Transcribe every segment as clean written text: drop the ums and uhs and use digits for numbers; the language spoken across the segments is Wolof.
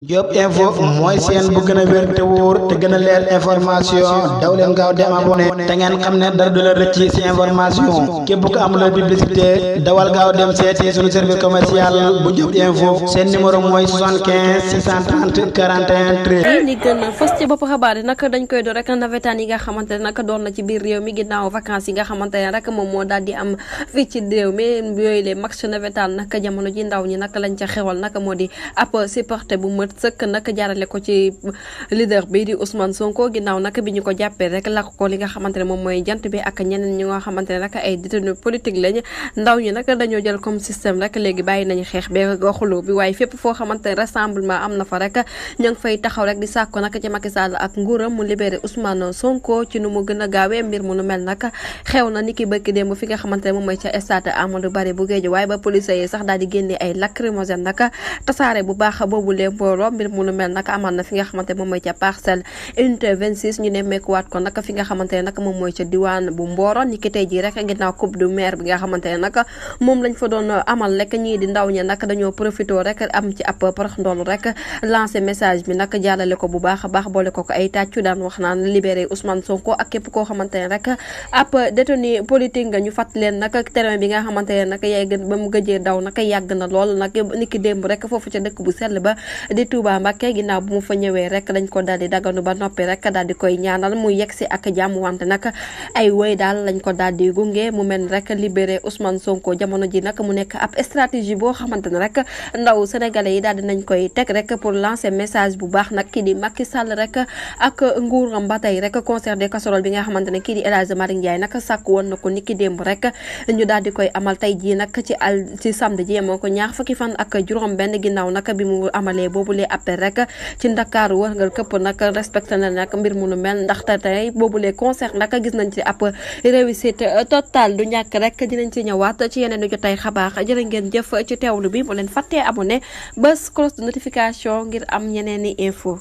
Diop info mooy seen bu gën a wér te wóor te gën a leer information daw leen gaaw dem abonné te ngeen xam ne dara du la rëcc ci information képp ku am looy publicité dawal gaaw dem seeti suñu service commercial bu Diop info seen numéro mooy 75 630 41 13. li gën a fës ci bopp xabaar yi nag dañ koy do rek nawetaan yi nga xamante ne nag doon na ci biir réew mi ginnaaw vacances yi nga xamante ne rek moom moo daal di am fii ci réew mi yooyu les match nawetaan nag jamono ji ndaw ñi nag lañ ca xewal nag moo di ab supporter bu mët sëkk nag jaarale ko ci leader bi di Ousmane Sonko ginnaaw nag bi ñu ko jàppee rek lakk ko li nga xamante ne moom mooy jant bi ak ñeneen ñi nga xamante ne rek ay détenu politique lañ ndaw ñi nag dañoo jël comme système rek léegi bàyyi nañu xeex bi xuloo bi waaye fépp foo xamante ne rassemblement am na fa rek ña ngi fay taxaw rek di sàkko nag ci Macky Sall ak nguuram mu libéré Ousmane Sonko ci nu mu gën a gaawee mbir mu nu mel nag xew na ni ki bëkki démb fi nga xamante ne moom mooy ca stade Amadou Barry bu Guédiawaye waaye ba police yi sax daal di génne ay lacrymogène nag tasaare bu baax boobu lee mbooloo mbir mu nu mel nag amaan na fi nga xamante moom mooy ca parcelle unité 26 ñu nemmeekuwaat ko nag fi nga xamante ne nag moom mooy ca diwaan bu Mboro ni ki tey jii rek ginnaaw coupe du maire bi nga xamante ne nag moom lañ fa doon amal rek ñii di ndaw ña nag dañoo profité rek am ci ab porox ndool rek lancé message bi nag jàllale ko bu baax a baax boole ko ay tàccu daan wax naan libéré Ousmane Sonko ak képp koo xamante ne rek ab détenu politique nga ñu fàtt leen nag terrain bi nga xamante ne nag yaay gën ba mu gëjee daw nag yàgg na lool nag ni ki démb rek foofu ca dëkk bu sell ba di Touba Mbacké ginnaaw bu mu fa ñëwee rek dañ ko daal di daganu ba noppi rek daal di koy ñaanal mu yegsi ak jàmm wante nag ay woy daal lañ ko daal di gunge mu mel rek libéré Ousmane Sonko jamono ji nag mu nekk ab stratégie boo xamante ne rek ndaw sénégalais yi daal di nañ koy teg rek pour lancer message bu baax nag kii di Macky Sall rek ak nguuram ba tey rek concert des casseroles bi nga xamante ne kii di El Hadji Malick Ndiaye nag sàkk woon na ko niki démb rek ñu daal di koy amal tey jii nag ci samedi ji moo ko ñaar fukki fan ak juróom benn ginnaaw nag bi mu amalee boobulee appel rek ci Ndakaaru war nga këpp nag respecté na nag mbir mu nu mel ndaxte tey boobulee concert nag gis nañ ci ab réussite totale du ñàkk rek dinañ ci ñëwaat ci yeneen i jotay xabaar jërë ngeen jëf ci teewlu bi bu leen fàttee abonné bés cloche de notification ngir am ñeneen i info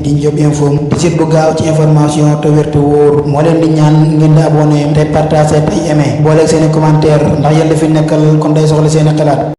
di Diop info di site bu gaaw ci information te wér te wóor moo leen di ñaan ngeen di abonné te partagé te aimé booleeg seen i commentaire ndax yéen la fi nekkal kon day soxla seen i xalaat